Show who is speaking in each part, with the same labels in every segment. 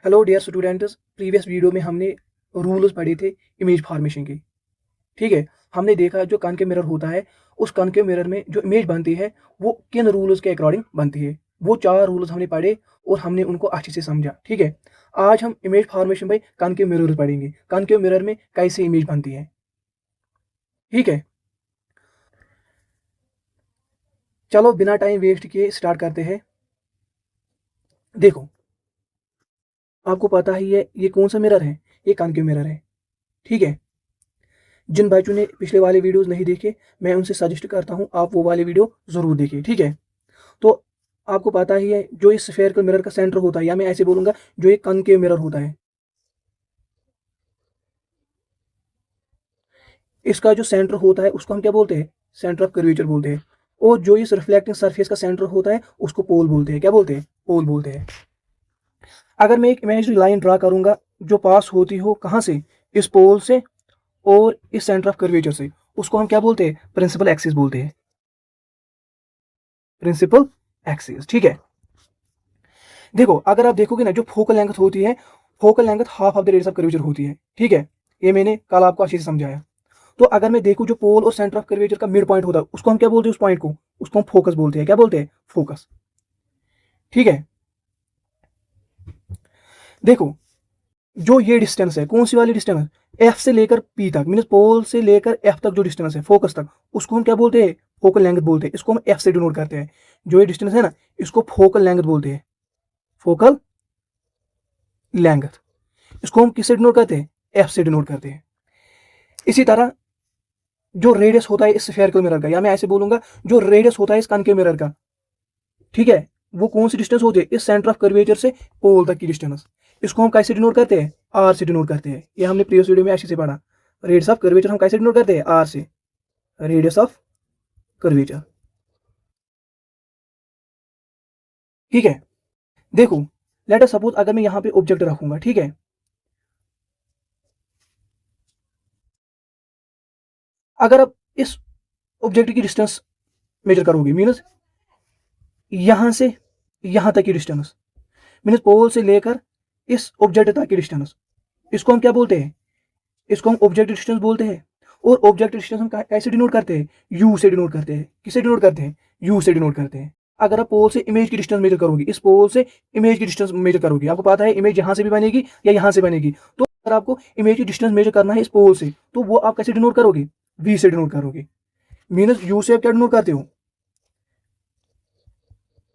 Speaker 1: Hello dear students, previous video में हमने rules पढ़े थे इमेज फॉर्मेशन के। ठीक है, हमने देखा जो कॉन्केव मिरर होता है, उस कॉन्केव मिरर में जो इमेज बनती है वो किन रूल्स के अकॉर्डिंग बनती है। वो 4 रूल्स हमने पढ़े और हमने उनको अच्छे से समझा। ठीक है, आज हम image formation by concave mirror पढ़ेंगे। कॉन्केव मिरर में कैसे इमेज बनती है। ठीक है, चलो बिना टाइम वेस्ट किए स्टार्ट करते हैं। देखो, आपको पता ही है ये कौन सा मिरर है, ये कॉन्केव मिरर है। ठीक है, जिन बच्चों ने पिछले वाले वीडियोस नहीं देखे, मैं उनसे सजेस्ट करता हूं आप वो वाले वीडियो जरूर देखें। ठीक है, तो आपको पता ही है जो इस स्फेरिकल मिरर का सेंटर होता है, या मैं ऐसे बोलूंगा जो एक कॉनकेव मिरर होता है, इसका जो सेंटर होता है उसको हम क्या बोलते हैं, सेंटर ऑफ कर्वेचर बोलते हैं। और जो इस रिफ्लेक्टिंग सरफेस का सेंटर होता है उसको पोल बोलते हैं। क्या बोलते हैं, पोल बोलते हैं। अगर मैं एक इमेजिनरी लाइन ड्रा करूंगा जो पास होती हो कहां से, इस पोल से और इस सेंटर ऑफ कर्वेचर से, उसको हम क्या बोलते हैं, प्रिंसिपल एक्सिस बोलते हैं। Principal axis. ठीक है, देखो अगर आप देखोगे ना, जो फोकल लेंथ होती है, focal length half of the radius of curvature होती है। ठीक है, ये मैंने कल आपको अच्छे से समझाया। तो अगर मैं देखूं जो पोल और सेंटर ऑफ कर्वेचर का मिड पॉइंट होता है, उसको हम क्या बोलते हैं, उस पॉइंट को, उसको हम फोकस बोलते हैं। क्या बोलते हैं, फोकस। ठीक है, देखो जो ये डिस्टेंस है, कौन सी वाली डिस्टेंस, एफ से लेकर पी तक, मीन पोल से लेकर एफ तक जो डिस्टेंस है फोकस तक, उसको हम क्या बोलते हैं, फोकल लेंथ बोलते हैं। इसको हम एफ से डिनोट करते हैं। जो ये डिस्टेंस है ना, इसको फोकल लेंथ बोलते हैं, फोकल लेंथ। इसको हम किससे डिनोट करते हैं, एफ से डिनोट करते हैं। इसी तरह जो रेडियस होता है इस स्फेरिकल मिरर का, या मैं ऐसे बोलूंगा जो रेडियस होता है इस कॉनकेव मिरर का, ठीक है, वो कौन सी डिस्टेंस होती है, इस सेंटर ऑफ कर्वेचर से पोल तक की डिस्टेंस। इसको हम कैसे डिनोट करते हैं, आर से डिनोट करते हैं। ये हमने प्रीवियस वीडियो में अच्छे से पढ़ा। रेडियस ऑफ कर्वेचर हम कैसे डिनोट करते हैं, आर से, रेडियस ऑफ कर्वेचर। ठीक है, देखो लेट अस सपोज अगर मैं यहां पे ऑब्जेक्ट रखूंगा। ठीक है, अगर आप इस ऑब्जेक्ट की डिस्टेंस मेजर करोगे, मीनस यहां से यहां तक की डिस्टेंस, मीनस पोल से लेकर इस ऑब्जेक्ट तक की डिस्टेंस, इसको हम क्या बोलते हैं, इसको हम ऑब्जेक्ट डिस्टेंस बोलते हैं। और ऑब्जेक्ट डिस्टेंस हम कैसे डिनोट करते हैं, यू से डिनोट करते हैं। किससे डिनोट करते हैं, यू से डिनोट करते हैं। अगर आप पोल से इमेज की डिस्टेंस मेजर करोगे, इस पोल से इमेज की डिस्टेंस मेजर करोगे, आपको पता है इमेज यहां से भी बनेगी या यहां से बनेगी। तो अगर आपको इमेज की डिस्टेंस मेजर करना है इस पोल से, तो वो आप कैसे डिनोट करोगे, वी से डिनोट करोगे। मीनस यू से आप क्या डिनोट करते हो,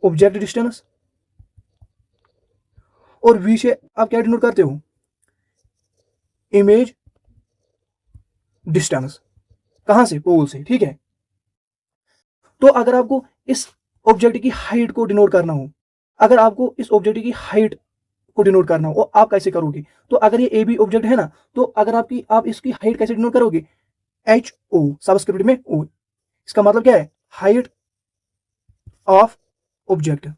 Speaker 1: ऑब्जेक्ट डिस्टेंस, और वी से आप क्या डिनोट करते हो, इमेज डिस्टेंस। कहां से, पोल से। ठीक है, तो अगर आपको इस ऑब्जेक्ट की हाइट को डिनोट करना हो, अगर आपको इस ऑब्जेक्ट की हाइट को डिनोट करना हो, आप कैसे करोगे। तो अगर ये ए बी ऑब्जेक्ट है ना, तो अगर आप इसकी हाइट कैसे डिनोट करोगे, एच ओ, सबस्क्रिप्ट में ओ। इसका मतलब क्या है, हाइट ऑफ ऑब्जेक्ट।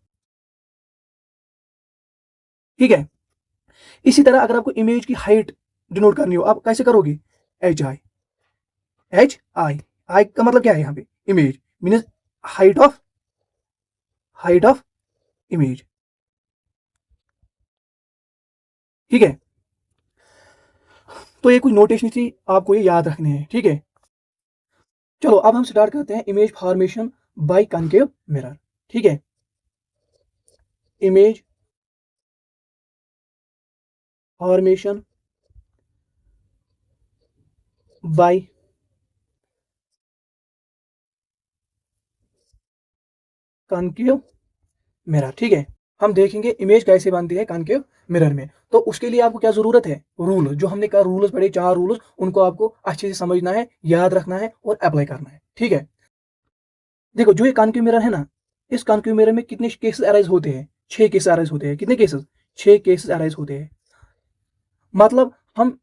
Speaker 1: ठीक है, इसी तरह अगर आपको इमेज की हाइट डिनोट करनी हो, आप कैसे करोगे, एच आई। एच आई, आई का मतलब क्या है यहाँ पे, image, mean height of, height of image. ठीक है, तो ये कुछ नोटेशन थी, आपको ये याद रखने हैं। ठीक है, चलो अब हम स्टार्ट करते हैं image formation by concave mirror. ठीक है, image formation by concave mirror. ठीक है, हम देखेंगे इमेज कैसे बनती है कॉनकेव मिरर में। तो उसके लिए आपको क्या जरूरत है, रूल। जो हमने कहा रूल्स पढ़े, 4 रूल्स, उनको आपको अच्छे से समझना है, याद रखना है और अप्लाई करना है। ठीक है, देखो जो ये कॉनकेव मिरर है ना, इस कॉनकेव मिरर में कितने केसेस अराइज होते हैं, 6 केसेस अराइज होते हैं। कितने केसेस, 6 केसेस अराइज होते हैं। मतलब हम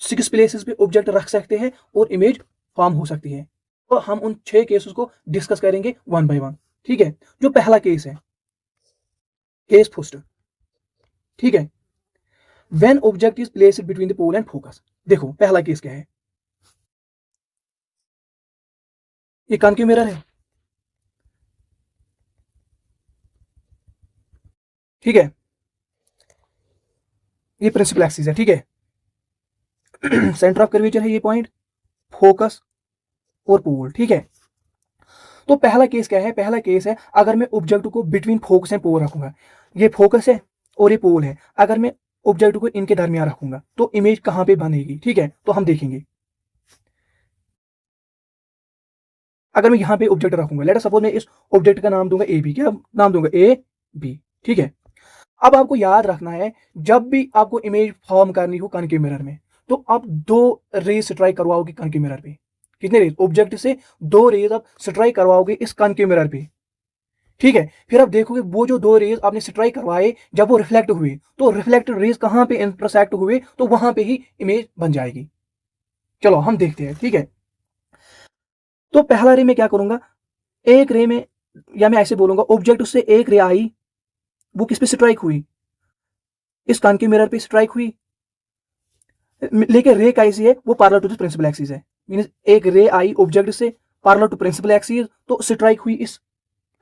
Speaker 1: 6 प्लेसेस पे ऑब्जेक्ट रख सकते हैं और इमेज फॉर्म हो सकती है। तो हम उन 6 केसेस को डिस्कस करेंगे वन बाय वन। ठीक है, जो पहला केस है, केस फर्स्ट। ठीक है, when object is placed between the pole and focus. देखो पहला केस क्या है, ये कॉनकेव मिरर है। ठीक है, ये प्रिंसिपल एक्सिस है, ठीक है। सेंटर ऑफ कर्वेचर है ये पॉइंट, फोकस और पोल, ठीक है। तो पहला केस क्या है, पहला केस है अगर मैं ऑब्जेक्ट को बिटवीन फोकस एंड पोल रखूंगा, ये फोकस है और ये पोल है, अगर मैं ऑब्जेक्ट को इनके दरमियान रखूंगा तो इमेज कहां पे बनेगी, ठीक है। तो हम देखेंगे, अगर मैं यहां पे ऑब्जेक्ट रखूंगा, लेट सपोज मैं इस ऑब्जेक्ट का नाम दूंगा ए बी, क्या नाम दूंगा, ए बी, ठीक है। अब आपको याद रखना है, जब भी आपको इमेज फॉर्म करनी हो कॉनकेव मिरर में, तो आप दो रेज स्ट्राइक करवाओगे कॉनकेव मिरर पे। कितने रेज, ऑब्जेक्ट से दो रेज आप स्ट्राइक करवाओगे इस कॉनकेव मिरर पे, ठीक है। फिर आप देखोगे वो जो दो रेज आपने स्ट्राइक करवाए, जब वो रिफ्लेक्ट हुए तो रिफ्लेक्टेड रेज कहां पे इंटरसेक्ट हुए, तो वहां पे ही इमेज बन जाएगी। चलो हम देखते हैं, ठीक है। तो पहला रे मैं क्या करूंगा, एक रे में, या मैं ऐसे बोलूंगा ऑब्जेक्ट से एक रे आई, वो किस पे स्ट्राइक हुई, इस कॉनकेव मिरर पे स्ट्राइक हुई, लेकिन रे कैसी है, वो parallel to the principal axis है। मींस एक रे आई ऑब्जेक्ट से पैरेलल टू प्रिंसिपल एक्सिस, तो स्ट्राइक हुई इस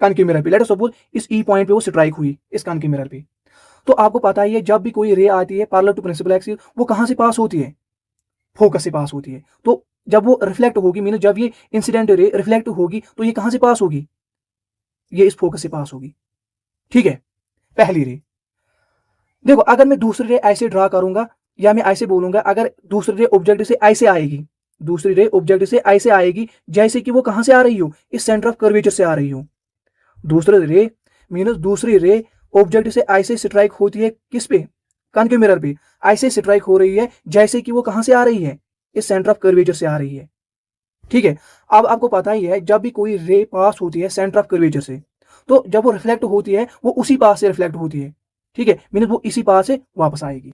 Speaker 1: कॉनकेव मिरर पे, लेट अस सपोज इस ई पॉइंट पे वो स्ट्राइक हुई इस कॉनकेव मिरर पे। तो आपको पता ही है जब भी कोई रे आती है पैरेलल टू प्रिंसिपल एक्सिस, वो कहां से पास होती है, फोकस से पास होती है। तो जब वो रिफ्लेक्ट होगी, मीन जब ये इंसिडेंट रे रिफ्लेक्ट होगी, तो ये कहां से पास होगी, ये इस फोकस से पास होगी, ठीक है, पहली रे। देखो अगर मैं दूसरी रे ऐसे ड्रा करूंगा, या मैं ऐसे बोलूंगा, अगर दूसरी रे ऑब्जेक्ट से ऐसे आएगी, दूसरी रे ऑब्जेक्ट से ऐसे आएगी, जैसे कि वो कहां से आ रही हो, इस सेंटर ऑफ कर्वेचर से आ रही हो। दूसरी रे मीनस दूसरी रे ऑब्जेक्ट से ऐसे स्ट्राइक होती है किस पे, कॉनकेव मिरर पे, ऐसे स्ट्राइक हो रही है जैसे कि वो कहां से आ रही है, इस सेंटर ऑफ कर्वेचर से आ रही है, ठीक है। अब आपको पता ही है जब भी कोई रे पास होती है सेंटर ऑफ कर्वेचर से, तो जब वो रिफ्लेक्ट होती है वो उसी पास से रिफ्लेक्ट होती है, ठीक है, मीनस वो इसी पास से वापस आएगी,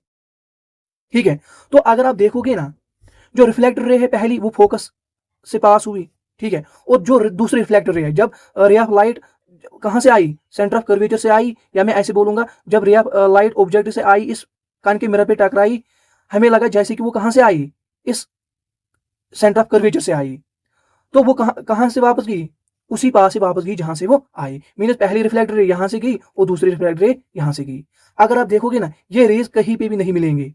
Speaker 1: ठीक है। तो अगर आप देखोगे ना, जो रिफ्लेक्टर रे है पहली वो फोकस से पास हुई, ठीक है, और जो दूसरी रिफ्लेक्टर रे है, जब रे ऑफ लाइट कहां से आई, सेंटर ऑफ कर्वेचर से आई, या मैं ऐसे बोलूंगा जब रे ऑफ लाइट ऑब्जेक्ट से आई, इस कान के मिरर पे टकराई, हमें लगा जैसे कि वो कहां से आई, इस सेंटर ऑफ कर्वेचर से आई, तो वो कहां कहां से वापस गई, उसी पास से वापस गई जहां से वो आई। मीनस पहली रिफ्लेक्टर रे यहां से गई और दूसरी रिफ्लेक्टर रे यहां से गई। अगर आप देखोगे ना, ये रेज कहीं पे भी नहीं मिलेंगे,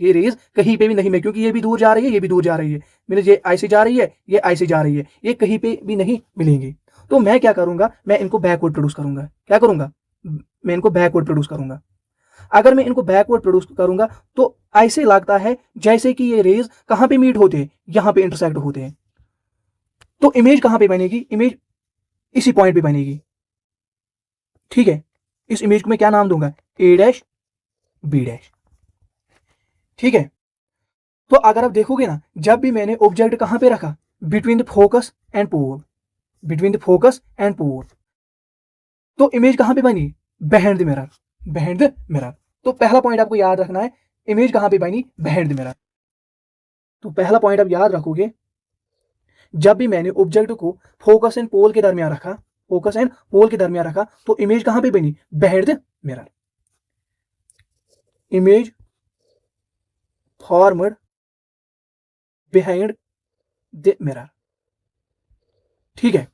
Speaker 1: ये रेज कहीं पे भी नहीं मिले, क्योंकि ये भी दूर जा रही है, ये भी दूर जा रही है, मीनस ये ऐसे जा रही है, ये ऐसे जा रही है, ये कहीं पे भी नहीं मिलेंगे। तो मैं क्या करूंगा, मैं इनको बैकवर्ड प्रोड्यूस करूंगा, क्या करूंगा, मैं इनको बैकवर्ड प्रोड्यूस करूंगा। अगर मैं इनको बैकवर्ड प्रोड्यूस करूंगा तो ऐसे लगता है जैसे कि ये रेज कहां पे मीट होते हैं, यहां पे इंटरसेक्ट होते हैं। तो इमेज कहां पे बनेगी, इमेज इसी पॉइंट पे बनेगी, ठीक है। इस इमेज को मैं क्या नाम दूंगा, ए डैश बी डैश, ठीक है। तो अगर आप देखोगे ना, जब भी मैंने ऑब्जेक्ट कहां पे रखा, between the focus and pole, between the focus and pole, तो इमेज कहां पे बनी, behind the mirror, behind the mirror. तो पहला पॉइंट आपको याद रखना है, इमेज कहां पे बनी, बिहाइंड द मिरर। तो पहला पॉइंट आप याद रखोगे, जब भी मैंने ऑब्जेक्ट को फोकस एंड पोल के दरमियान रखा, फोकस एंड पोल के दरमियान रखा, तो इमेज कहां पे बनी, behind the mirror. Image formed behind the mirror, ठीक है।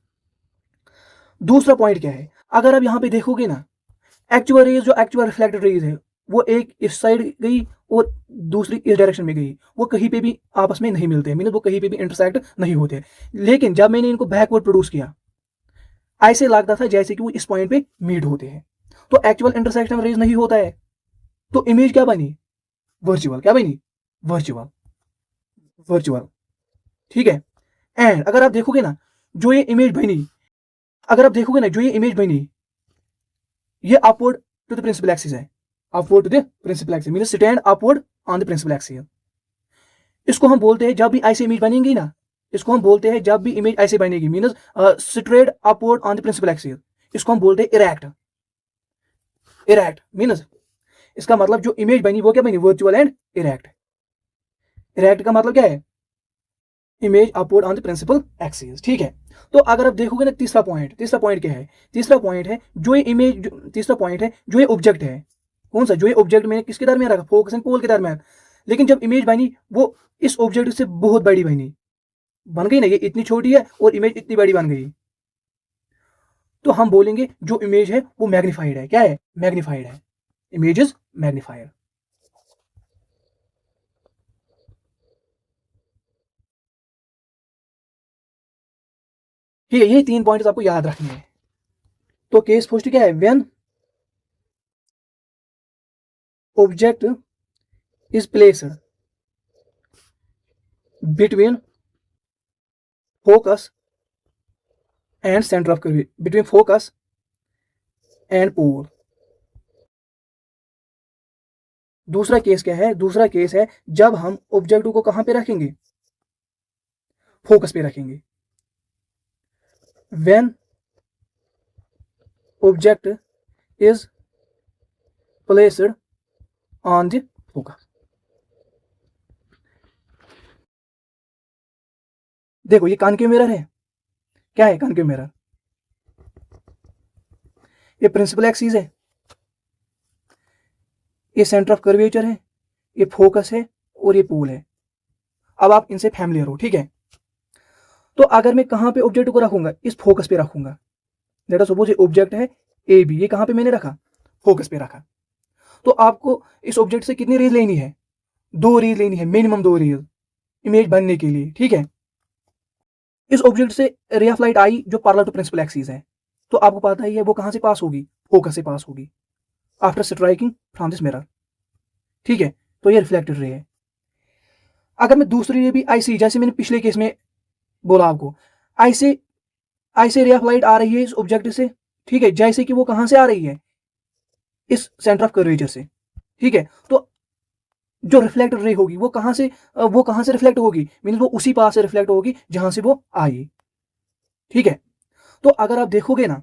Speaker 1: दूसरा पॉइंट क्या है, अगर आप यहां पे देखोगे ना, एक्चुअल रेज जो एक्चुअल रिफ्लेक्टेड रेज है, वो एक इस साइड गई और दूसरी इस डायरेक्शन में गई, वो कहीं पे भी आपस में नहीं मिलते, मीन वो कहीं पे भी इंटरसेक्ट नहीं होते। लेकिन जब मैंने इनको बैकवर्ड प्रोड्यूस किया, ऐसे लगता था जैसे कि वो इस पॉइंट पे मीट होते हैं, तो एक्चुअल इंटरसेक्शन रेज नहीं होता है, तो इमेज क्या बनी, वर्चुअल, क्या बनी, वर्चुअल, वर्चुअल, ठीक है। एंड अगर आप देखोगे ना, जो ये इमेज बनी, अगर आप देखोगे ना, जो ये इमेज बनी, ये upward to the principal axis है, upward to the principal axis means stand upward on the principal axis. इसको हम बोलते हैं, जब भी ऐसी इमेज बनेगी ना, इसको हम बोलते हैं जब भी इमेज ऐसे बनेगी, means straight upward on the principal axis, इसको हम बोलते हैं इरेक्ट। इरेक्ट मींस इसका मतलब जो इमेज बनी वो क्या बनी, वर्चुअल एंड इरेक्ट। इरेक्ट का मतलब क्या है, image upward on the principal axis, ठीक है। तो अगर आप देखोगे ना, तीसरा पॉइंट, तीसरा पॉइंट क्या है, तीसरा पॉइंट है जो ये इमेज, तीसरा पॉइंट है जो ये ऑब्जेक्ट है, कौन सा, जो ये ऑब्जेक्ट मैंने किसके दरमियान रखा, फोकस एंड पोल के दरमियान, लेकिन जब इमेज बनी वो इस ऑब्जेक्ट से बहुत बड़ी बनी, बन गई ना, ये इतनी छोटी है और इमेज इतनी बड़ी बन गई, तो हम बोलेंगे जो इमेज है वो मैग्नीफाइड है, क्या है, मैग्नीफाइड है, इमेज इज मैग्नीफाइड। ठीक है, यही 3 पॉइंट्स आपको याद रखने हैं। तो केस फर्स्ट क्या है, when object is placed between focus and centre of curvature, between focus and pole. दूसरा केस क्या है, दूसरा केस है जब हम ऑब्जेक्ट को कहां पे रखेंगे, फोकस पे रखेंगे। When object is placed on the focus. देखो ये कॉनकेव मिरर है, क्या है कॉनकेव मिरर, ये प्रिंसिपल एक्सिस है, ये सेंटर ऑफ कर्वेचर है, ये फोकस है और ये पोल है। अब आप इनसे फैमिलियर हो, ठीक है। तो अगर मैं कहां पे ऑब्जेक्ट को रखूंगा, इस फोकस पे रखूंगा। लेट अस सपोज ये ऑब्जेक्ट है ए बी, ये कहां पे मैंने रखा, फोकस पे रखा। तो आपको इस ऑब्जेक्ट से कितनी रेज लेनी है, 2 रेज लेनी है, मिनिमम 2 रेज इमेज बनने के लिए, ठीक है। इस ऑब्जेक्ट से रे ऑफ लाइट आई जो पैरेलल टू प्रिंसिपल एक्सिस है, तो आपको पता ही है वो कहां से पास होगी, फोकस से पास होगी after striking from this mirror, ठीक है। तो ये रिफ्लेक्टेड रे है। अगर मैं दूसरी रे भी ऐसे, जैसे मैंने पिछले केस में बोला आपको, ऐसे ऐसे रे ऑफ लाइट आ रही है इस ऑब्जेक्ट से, ठीक है, जैसे कि वो कहां से आ रही है, इस सेंटर ऑफ कर्वेचर से, ठीक है। तो जो रिफ्लेक्टेड रे होगी वो कहां से रिफ्लेक्ट होगी, मीन वो उसी पास से रिफ्लेक्ट होगी जहां से वो आई, ठीक है। तो अगर आप देखोगे ना,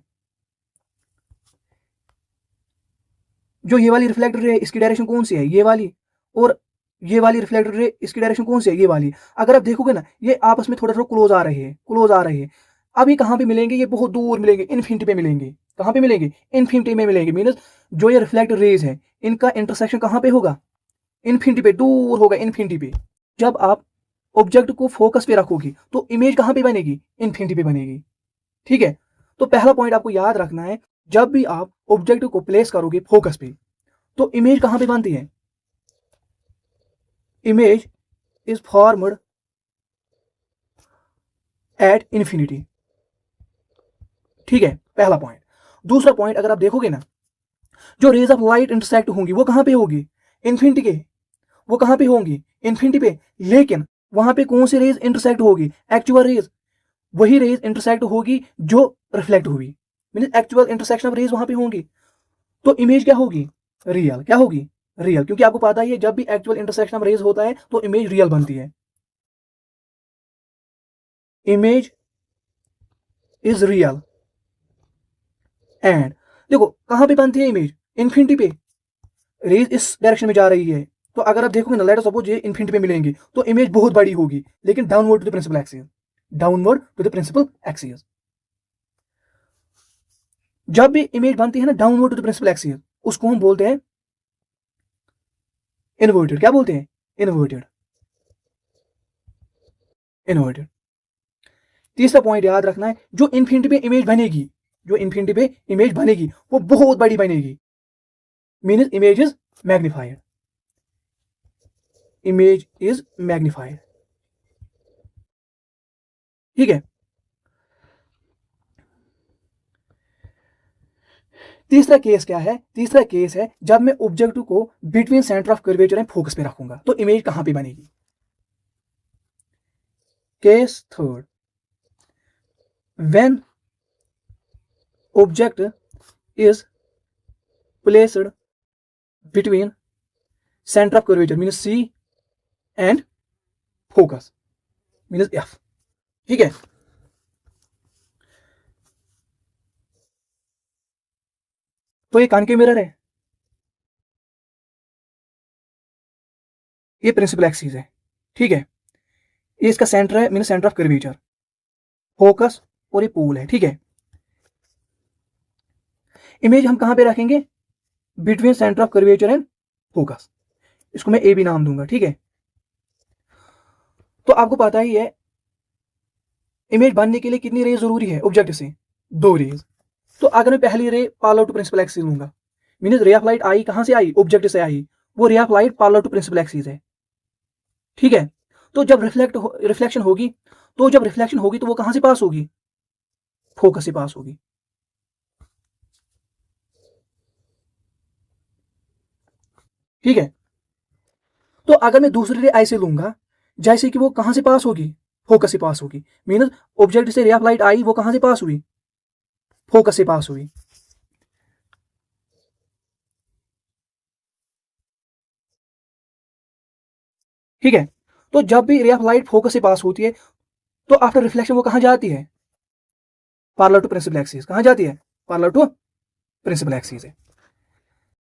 Speaker 1: जो ये वाली रिफ्लेक्टेड रे इसकी डायरेक्शन कौन सी है, ये वाली, और ये वाली रिफ्लेक्टेड रे इसकी डायरेक्शन कौन सी है, ये वाली। अगर आप देखोगे ना, ये आपस में थोड़ा थोड़ा क्लोज आ रहे हैं, क्लोज आ रहे हैं। अब ये कहां पे मिलेंगे, ये बहुत दूर मिलेंगे, इन्फिनिटी पे मिलेंगे। कहां पे मिलेंगे, इन्फिनिटी में मिलेंगे। मीनस जो ये रिफ्लेक्टेड रेज है इनका इंटरसेक्शन कहां पे होगा, इन्फिनिटी पे, दूर होगा इन्फिनिटी पे। जब आप ऑब्जेक्ट को फोकस पे रखोगी तो इमेज कहां पे बनेगी, इन्फिनिटी पे बनेगी, ठीक है। तो पहला पॉइंट आपको याद रखना है, जब भी आप ऑब्जेक्ट को प्लेस करोगे फोकस पे तो इमेज कहां पे बनती है, image is formed at infinity, ठीक है, पहला पॉइंट। दूसरा पॉइंट, अगर आप देखोगे ना, जो रेज ऑफ लाइट इंटरसेक्ट होंगी वो कहां पे होगी, इन्फिनिटी के, वो कहां पे होंगी, इन्फिनिटी पे। लेकिन वहां पे कौन सी रेज इंटरसेक्ट होगी, एक्चुअल रेज, वही रेज इंटरसेक्ट होगी जो रिफ्लेक्ट हुई, mean actual intersection of rays वहां पे होंगी। तो इमेज क्या होगी, रियल, क्या होगी, रियल, क्योंकि आपको पता ही है जब भी एक्चुअल इंटरसेक्शन ऑफ रेज होता है तो इमेज रियल बनती है। इमेज इज रियल एंड, देखो कहां पे बनती है इमेज, इन्फिनिटी पे। रेज इस डायरेक्शन में जा रही है, तो अगर आप देखोगे ना, लेट अस सपोज ये इन्फिनिटी पे मिलेंगे तो इमेज बहुत बड़ी होगी, लेकिन downward to the principal axis, downward to the principal axis. जब भी इमेज बनती है ना downward to the principal axis, उसको हम बोलते हैं इन्वर्टेड। क्या बोलते हैं, इन्वर्टेड, इन्वर्टेड। तीसरा पॉइंट याद रखना है, जो इन्फिनिटी पे इमेज बनेगी, जो इन्फिनिटी पे इमेज बनेगी वो बहुत बड़ी बनेगी, means image is magnified, image is magnified, ठीक है। तीसरा केस क्या है, तीसरा केस है जब मैं ऑब्जेक्ट को between centre of curvature and focus पे रखूंगा तो इमेज कहां पे बनेगी। Case third, when object is placed between centre of curvature mean C and focus mean F, ठीक है। तो ये कॉनकेव मिरर है, ये प्रिंसिपल एक्सिस है, ठीक है। ये इसका सेंटर है mean centre of curvature, focus और ये पोल है, ठीक है। इमेज हम कहां पे रखेंगे, between centre of curvature and focus, इसको मैं ए भी नाम दूंगा, ठीक है। तो आपको पता ही है इमेज बनने के लिए कितनी रेज जरूरी है ऑब्जेक्ट से, 2 रेज। तो अगर मैं पहली ray parallel to principal axis लूंगा, मीन रे ऑफ लाइट आई कहां से आई, ऑब्जेक्ट से आई, वो ray of light parallel to principal axis है, ठीक है। तो जब रिफ्लेक्शन होगी, तो जब रिफ्लेक्शन होगी तो वो कहां से पास होगी, फोकस से पास होगी। ठीक है, तो अगर मैं दूसरी रे ऐसे लूंगा जैसे कि वो कहां से पास होगी, फोकस से पास होगी, मीन ऑब्जेक्ट से रे ऑफ लाइट आई, वो कहां से पास हुई, फोकस से पास हुई। ठीक है, तो जब भी रे ऑफ लाइट फोकस से पास होती है तो आफ्टर रिफ्लेक्शन वो कहां जाती है, पार्लर टू प्रिंसिपल एक्सिस। कहां जाती है, पार्लर टू प्रिंसिपल एक्सिस है।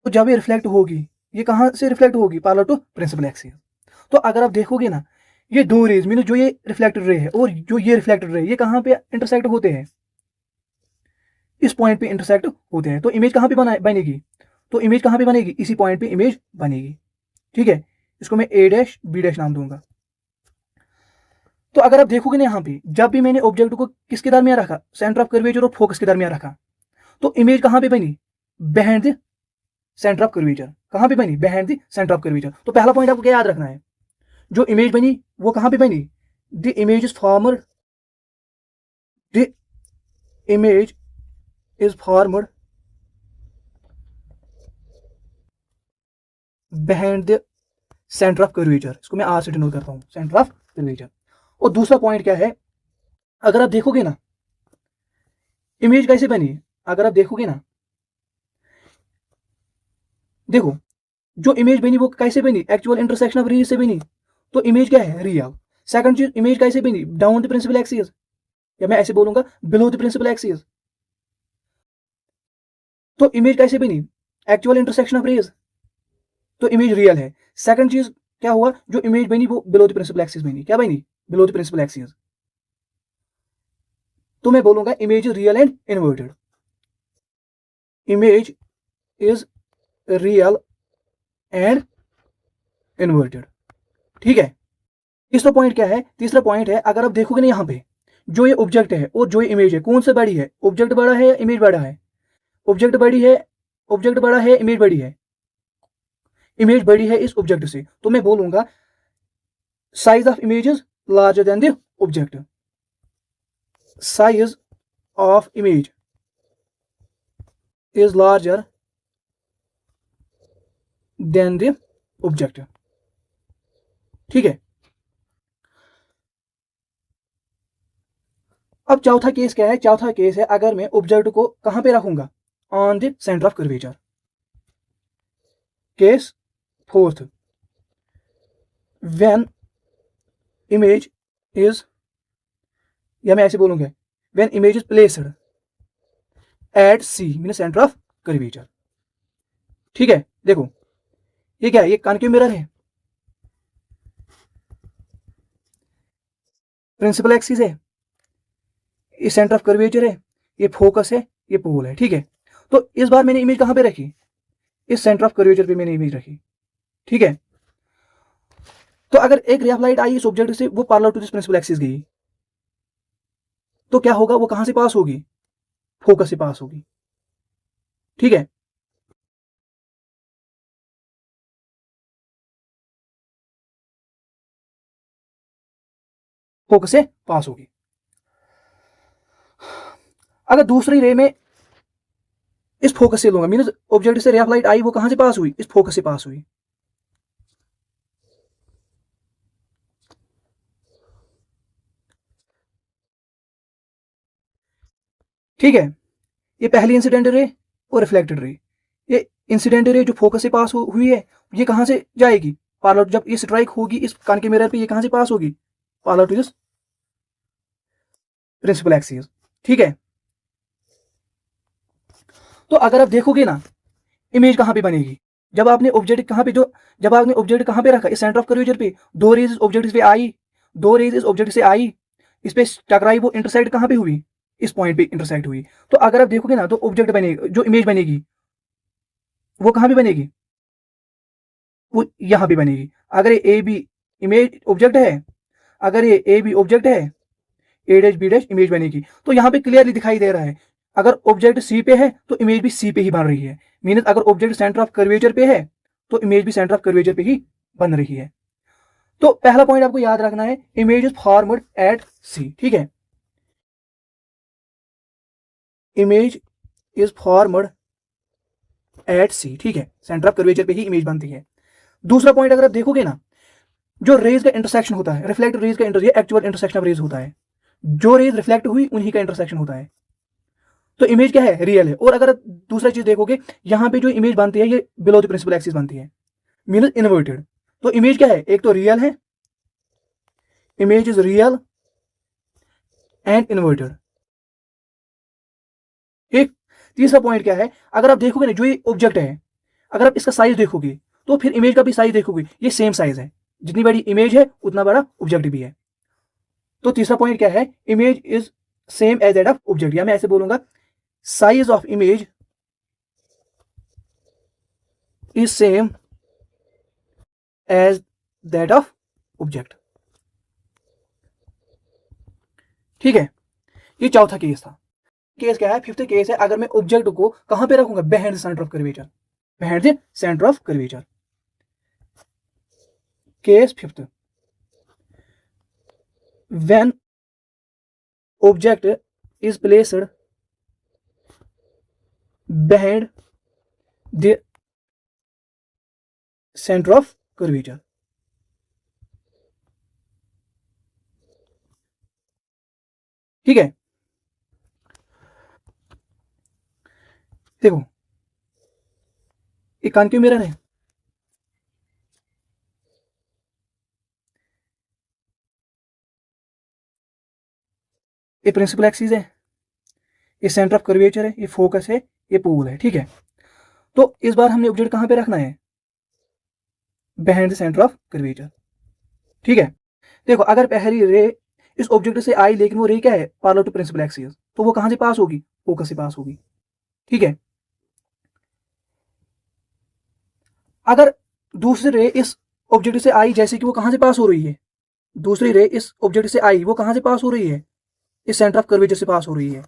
Speaker 1: तो जब ये रिफ्लेक्ट होगी, ये कहां से रिफ्लेक्ट होगी, पार्लर टू प्रिंसिपल एक्सिस। तो अगर आप देखोगे ना, ये दो रेज मीन जो ये रिफ्लेक्टेड रे है और जो ये रिफ्लेक्टेड रे, ये कहां पे इंटरसेक्ट होते हैं, इस पॉइंट पे इंटरसेक्ट होते हैं। तो इमेज कहां पे बनेगी, तो इमेज कहां पे बनेगी, इसी पॉइंट पे इमेज बनेगी। ठीक है, इसको मैं ए डैश बी डैश नाम दूंगा। तो अगर आप देखोगे ना यहाँ पे, जब भी मैंने ऑब्जेक्ट को किसके दरमियान रखा, सेंटर ऑफ कर्वेचर और फोकस के दरमियान रखा, तो इमेज कहां पे बनी, behind the centre of curvature. कहां पे बनी, behind the centre of curvature. तो पहला पॉइंट आपको क्या याद रखना है, जो इमेज बनी वो कहां पे बनी, the image is formed, the image is formed behind the centre of curvature. इसको मैं आर से डिनोट करता हूं, सेंटर ऑफ कर्वेचर। और दूसरा पॉइंट क्या है, अगर आप देखोगे ना इमेज कैसे बनी, अगर आप देखोगे ना, देखो जो इमेज बनी वो कैसे बनी, एक्चुअल इंटरसेक्शन ऑफ रेज से बनी। तो इमेज क्या है, रियल। सेकंड चीज, इमेज कैसे बनी, डाउन द प्रिंसिपल एक्सिस, या मैं ऐसे बोलूंगा बिलो द प्रिंसिपल एक्सिस। तो इमेज कैसे बनी, एक्चुअल इंटरसेक्शन ऑफ रेज, तो इमेज रियल है। सेकंड चीज क्या हुआ, जो इमेज बनी वो बिलो द प्रिंसिपल एक्सिस बनी। क्या बनी, बिलो द प्रिंसिपल एक्सिस। तो मैं बोलूंगा image real and inverted, image is real and inverted. ठीक है, तीसरा पॉइंट क्या है, तीसरा पॉइंट है, अगर आप देखोगे ना यहाँ पे, जो ये ऑब्जेक्ट है और जो ये इमेज है, कौन सा बड़ी है, ऑब्जेक्ट बड़ा है या इमेज बड़ा है, ऑब्जेक्ट बड़ी है, ऑब्जेक्ट बड़ा है, इमेज बड़ी है, इमेज बड़ी है इस ऑब्जेक्ट से। तो मैं बोलूंगा size of image is larger than the object, size of image is larger than the object. ठीक है, अब चौथा केस क्या है, चौथा केस है अगर मैं ऑब्जेक्ट को कहां पे रखूंगा, on the centre of curvature. Case fourth, when image is, या मैं ऐसे बोलूंगा when image is placed at C mean centre of curvature. ठीक है, देखो ये क्या है, ये कॉन्केव मिरर है, प्रिंसिपल एक्सिस है, ये सेंटर ऑफ कर्वेचर है, ये फोकस है, ये पोल है। ठीक है, तो इस बार मैंने इमेज कहां पे रखी, इस सेंटर ऑफ कर्वेचर पे मैंने इमेज रखी। ठीक है, तो अगर एक रे ऑफ लाइट आई इस ऑब्जेक्ट से, वो parallel to this principal axis गई, तो क्या होगा, वो कहां से पास होगी, फोकस से पास होगी। ठीक है, फोकस से पास होगी। अगर दूसरी रे में इस फोकस से लूंगा, मीन ऑब्जेक्ट से रे ऑफ लाइट आई, वो कहां से पास हुई, इस फोकस से पास हुई। ठीक है, ये पहली इंसिडेंट रे और रिफ्लेक्टेड रे। ये इंसिडेंट रे जो फोकस से पास हुई है, ये कहां से जाएगी, पार्लर, जब ये स्ट्राइक होगी इस कान के मिरर पे, ये कहां से पास होगी, parallel to this principal axis. ठीक है, तो अगर आप देखोगे ना, इमेज कहां पे बनेगी, जब आपने ऑब्जेक्ट कहां पे, जो जब आपने ऑब्जेक्ट कहां पे रखा, इस सेंटर ऑफ कर्वेचर पे, दो रेज इस ऑब्जेक्ट पे आई, दो रेज इस ऑब्जेक्ट से आई, इस पे टकराई, वो इंटरसेक्ट कहां पे हुई, इस पॉइंट पे इंटरसेक्ट हुई। तो अगर आप देखोगे ना, तो ऑब्जेक्ट बनेगी, जो इमेज बनेगी वो कहां पे बनेगी, वो यहां पे बनेगी। अगर ये ए बी इमेज ऑब्जेक्ट है, अगर ये ए बी ऑब्जेक्ट है, ए डैश बी डैश इमेज बनेगी। तो यहाँ पे क्लियरली दिखाई दे रहा है, अगर ऑब्जेक्ट सी पे है तो इमेज भी सी पे ही बन रही है। मीन अगर ऑब्जेक्ट सेंटर ऑफ कर्वेचर पे है तो इमेज भी सेंटर ऑफ कर्वेचर पे ही बन रही है। तो पहला पॉइंट आपको याद रखना है, इमेज इज फॉर्मड एट सी। ठीक है, इमेज इज फॉर्मड एट सी, ठीक है, सेंटर ऑफ कर्वेचर पे ही इमेज बनती है। दूसरा पॉइंट अगर आप देखोगे ना, जो रेज का इंटरसेक्शन होता है, रिफ्लेक्ट रेज का एक्चुअल इंटरसेक्शन ऑफ रेज होता है, जो रेज रिफ्लेक्ट हुई उन्हीं का इंटरसेक्शन होता है, तो इमेज क्या है, रियल है। और अगर आप दूसरा चीज देखोगे, यहाँ पे जो इमेज बनती है ये बिलो द प्रिंसिपल एक्सिस बनती है, मीन इन्वर्टेड। तो इमेज क्या है, एक तो रियल है, image is real and inverted. एक तीसरा पॉइंट क्या है, अगर आप देखोगे ना, जो ये ऑब्जेक्ट है, अगर आप इसका साइज देखोगे तो फिर इमेज का भी साइज देखोगे, ये सेम साइज है, जितनी बड़ी इमेज है उतना बड़ा ऑब्जेक्ट भी है। तो तीसरा पॉइंट क्या है, image is same as that of object, या मैं ऐसे बोलूंगा, size of image is same as that of object. ठीक है, ये चौथा केस था। केस क्या है, फिफ्थ केस है, अगर मैं ऑब्जेक्ट को कहां पे रखूंगा, behind the centre of curvature, behind the centre of curvature. Case fifth, when object is placed behind the centre of curvature. ठीक है, देखो एक कॉन्केव मिरर है, ये प्रिंसिपल एक्सिस है, ये सेंटर ऑफ कर्वेचर है, ये फोकस है, ये पोल है। ठीक है, तो इस बार हमने ऑब्जेक्ट कहां पे रखना है, behind the centre of curvature. ठीक है, देखो अगर पहली रे इस ऑब्जेक्ट से आई, लेकिन वो रे क्या है, पैरेलल टू प्रिंसिपल एक्सिस, तो वो कहां से पास होगी, फोकस से पास होगी। ठीक है, अगर दूसरी रे इस ऑब्जेक्ट से आई, जैसे कि वो कहां से पास हो रही है, दूसरी रे इस ऑब्जेक्ट से आई, वो कहां से पास हो रही है, इस सेंटर ऑफ कर्वेचर से पास हो रही है।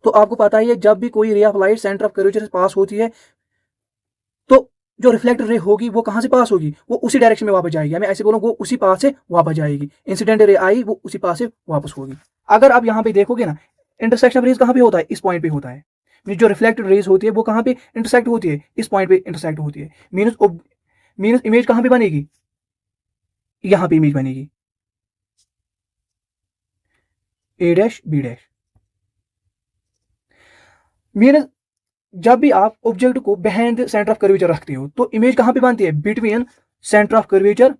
Speaker 1: तो आपको पता ही है, जब भी कोई रे of light centre of curvature से पास होती है, तो जो रिफ्लेक्टेड रे होगी वो कहां से पास होगी, वो उसी डायरेक्शन में वापस जाएगी, मैं ऐसे बोलूं, वो उसी पास से वापस जाएगी। इंसिडेंट रे आई, वो उसी पास से वापस होगी। अगर आप यहाँ पे देखोगे ना, इंटरसेक्शन ऑफ रेज कहां पे होता है, इस पॉइंट पे होता है। जो रिफ्लेक्टेड रेज होती है वो कहां पे इंटरसेक्ट होती है, इस पॉइंट पे इंटरसेक्ट होती है। मीनस इमेज कहां पे बनेगी, यहां पे इमेज बनेगी, A dash B dash. Means जब भी आप ऑब्जेक्ट को behind the centre of curvature रखते हो, तो इमेज कहां पे बनती है, between centre of curvature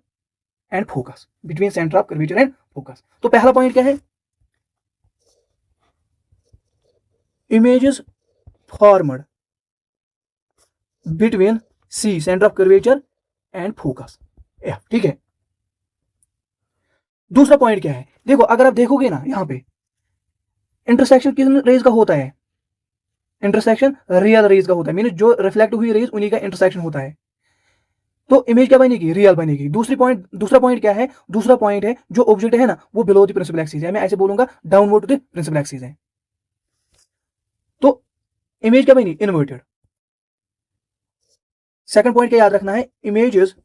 Speaker 1: and focus, between centre of curvature and focus. तो पहला पॉइंट क्या है, images formed between C centre of curvature and focus. ठीक है, दूसरा पॉइंट क्या है, देखो अगर आप देखोगे ना, यहां पे इंटरसेक्शन किस रेज का होता है, इंटरसेक्शन रियल रेज का होता है, मीन जो रिफ्लेक्ट हुई रेज उन्हीं का इंटरसेक्शन होता है। तो इमेज क्या बनेगी, रियल बनेगी। दूसरा पॉइंट क्या है, दूसरा पॉइंट है, जो ऑब्जेक्ट है ना, वो बिलो द प्रिंसिपल एक्सिस है, मैं ऐसे बोलूंगा, downward to the principal axis है। तो इमेज क्या बनी, इन्वर्टेड। सेकंड पॉइंट क्या याद रखना है, इमेज इज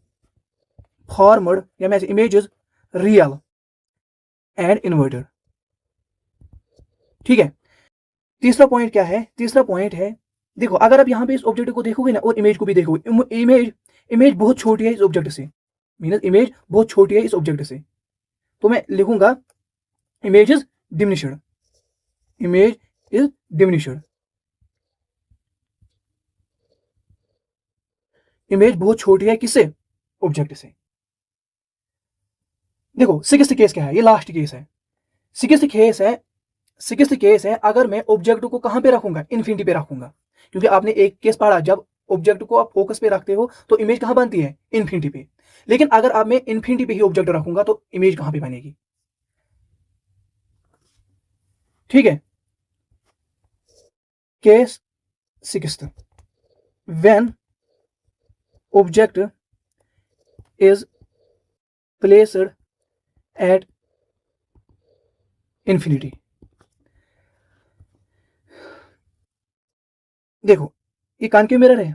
Speaker 1: फॉर्मड, या मैं image is real and inverted. ठीक है, तीसरा पॉइंट क्या है, तीसरा पॉइंट है, देखो अगर आप यहां पे इस ऑब्जेक्ट को देखोगे ना, और इमेज को भी देखोगे, इमेज बहुत छोटी है इस ऑब्जेक्ट से, मीन इमेज बहुत छोटी है इस ऑब्जेक्ट से, तो मैं लिखूंगा, image is diminished, image is diminished. Image बहुत छोटी है किससे, ऑब्जेक्ट से। देखो सिक्स्थ केस क्या है, ये लास्ट केस है। सिक्स्थ केस है, सिक्स्थ केस है, अगर मैं ऑब्जेक्ट को कहां पे रखूंगा, इन्फिनिटी पे रखूंगा, क्योंकि आपने एक केस पढ़ा, जब ऑब्जेक्ट को आप फोकस पे रखते हो तो इमेज कहां बनती है, इन्फिनिटी पे। लेकिन अगर आप मैं इन्फिनिटी पे ही ऑब्जेक्ट रखूंगा तो इमेज कहां पे बनेगी। ठीक है, case sixth, when object is placed at infinity. देखो ये कॉनकेव मिरर है,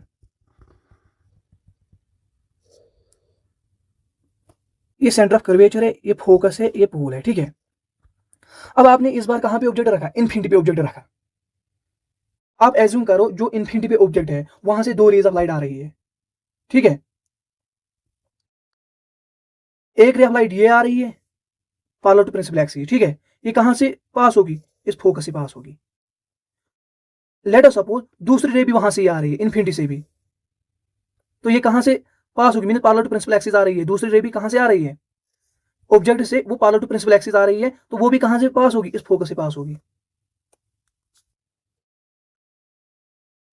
Speaker 1: ये सेंटर ऑफ कर्वेचर है, ये फोकस है, ये पोल है। ठीक है, अब आपने इस बार कहां पे ऑब्जेक्ट रखा, इन्फिनिटी पे ऑब्जेक्ट रखा। आप एज्यूम करो जो इन्फिनिटी पे ऑब्जेक्ट है वहां से 2 रेज ऑफ लाइट आ रही है, ठीक है। एक रे ऑफ लाइट ये आ रही है पार्लर टू प्रिंसिपल एक्सिस, ठीक है। ये कहां से पास होगी, इस फोकस से पास होगी। लेट अस सपोज दूसरी रे भी वहां से आ रही है, इन्फिनिटी से भी, तो ये कहां से पास होगी, mean parallel to principal axis आ रही है। दूसरी रे भी कहां से आ रही है, ऑब्जेक्ट से, वो पार्लर टू प्रिंसिपल एक्सिस आ रही है, तो वो भी कहां से पास होगी, इस फोकस से पास होगी,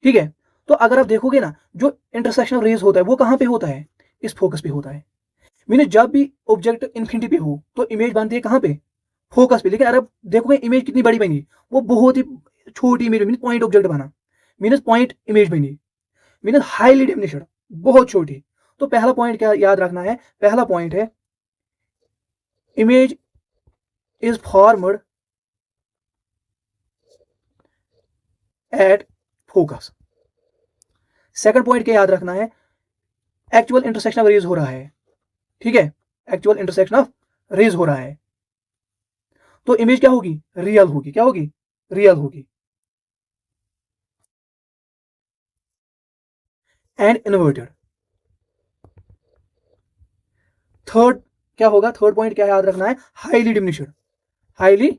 Speaker 1: ठीक है। तो अगर आप देखोगे ना, जो इंटरसेक्शन रेज होता है वो कहां पे होता है, इस फोकस पे होता है। मीन जब भी ऑब्जेक्ट इन्फिनिटी पे हो तो इमेज बनती है कहां पे, फोकस पे। लेकिन अगर आप देखोगे इमेज कितनी बड़ी बनी, वो बहुत ही छोटी इमेज, मीन पॉइंट ऑब्जेक्ट बना, मीन पॉइंट इमेज बनी, मीन हाईली डेफिनेशन, बहुत छोटी। तो पहला पॉइंट क्या याद रखना है, पहला पॉइंट है image is formed at focus. Second point क्या याद रखना है, एक्चुअल इंटरसेक्शन ऑफ रेज हो रहा है, ठीक है, एक्चुअल इंटरसेक्शन ऑफ रेज हो रहा है, तो इमेज क्या होगी, रियल होगी, क्या होगी, रियल होगी। And inverted. थर्ड क्या होगा, थर्ड पॉइंट क्या याद रखना है, हाईली डिमिनिश्ड, हाईली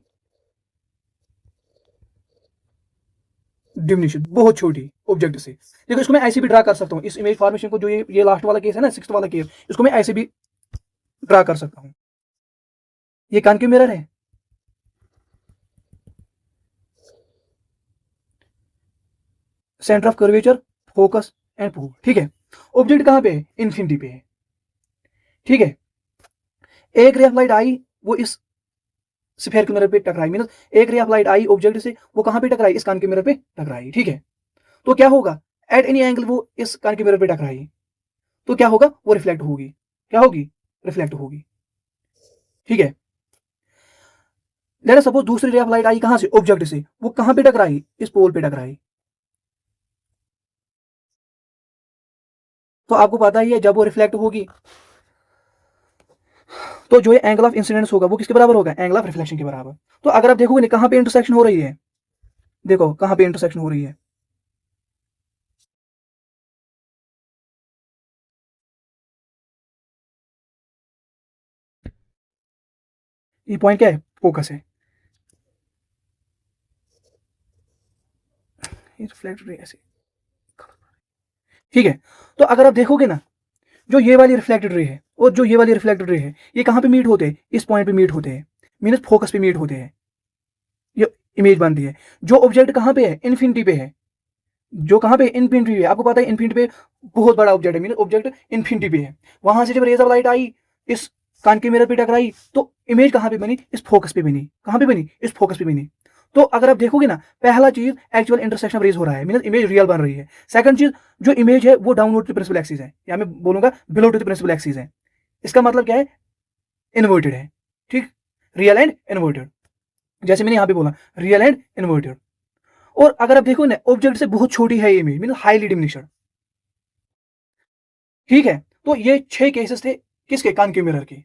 Speaker 1: डिमिनिश्ड, बहुत छोटी ऑब्जेक्ट से। देखो इसको मैं ऐसे भी ड्रा कर सकता हूं, इस इमेज फॉर्मेशन को, जो ये लास्ट वाला केस है ना, 6th वाला केस, इसको मैं ऐसे भी ड्रा कर सकता हूं। ये कॉन्केव मिरर है, centre of curvature, focus and pole, ठीक है। ऑब्जेक्ट कहां पे है, इन्फिनिटी पे है, ठीक है। एक रे ऑफ लाइट आई, वो इस स्फीयर के मिरर पे टकराई, मीन एक रे ऑफ लाइट आई ऑब्जेक्ट से, वो कहां पे टकराई, इस कान के मिरर पे टकराई, ठीक है। तो क्या होगा, एट एनी एंगल वो इस कान के मिरर पे टकराई, तो क्या होगा, वो रिफ्लेक्ट होगी, क्या होगी, रिफ्लेक्ट होगी, ठीक है। लेट अस सपोज दूसरी रे ऑफ लाइट आई कहां से, ऑब्जेक्ट से, वो कहां पे टकराई, इस पोल पे टकराई। तो आपको पता ही है जब वो रिफ्लेक्ट होगी तो जो एंगल ऑफ इंसिडेंस होगा वो किसके बराबर होगा, एंगल ऑफ रिफ्लेक्शन के बराबर। तो अगर आप देखोगे ना कहां पे इंटरसेक्शन हो रही है, देखो कहां पे इंटरसेक्शन हो रही है, ये पॉइंट क्या है, फोकस है, ये रिफ्लेक्ट ऐसे, ठीक है। तो अगर आप देखोगे ना, जो ये वाली रिफ्लेक्टेड रे है और जो ये वाली रिफ्लेक्टेड रे है, ये कहां पे मीट होते हैं, इस पॉइंट पे मीट होते हैं, मीनस फोकस पे मीट होते हैं, ये इमेज बनती है। जो ऑब्जेक्ट कहां पे है, इन्फिनिटी पे है, जो कहां पे इन्फिनिटी पे है, आपको पता है इन्फिनिटी पे बहुत बड़ा ऑब्जेक्ट है, मीन ऑब्जेक्ट इन्फिनिटी पे है। वहां से जब रेज ऑफ लाइट आई, इस कान के मिरर पे टकराई, तो इमेज कहां पे बनी, इस फोकस पे बनी, कहां पे बनी, इस फोकस पे बनी। तो अगर आप देखोगे ना, पहला चीज एक्चुअल इंटरसेक्शन रेज हो रहा है, मीन इमेज रियल बन रही है। सेकंड चीज, जो इमेज है वो डाउनवर्ड टू प्रिंसिपल एक्सिस है, या मैं बोलूंगा below to the principal axis है। इसका मतलब क्या है, इन्वर्टेड है, ठीक, रियल एंड इन्वर्टेड, जैसे मैंने यहां पे बोला रियल एंड इन्वर्टेड। और अगर आप देखो ना, ऑब्जेक्ट से बहुत छोटी है ये इमेज, मीन हाईली डिमिनिश्ड, ठीक है। तो ये 6 केसेस थे किसके, कान के मिरर के।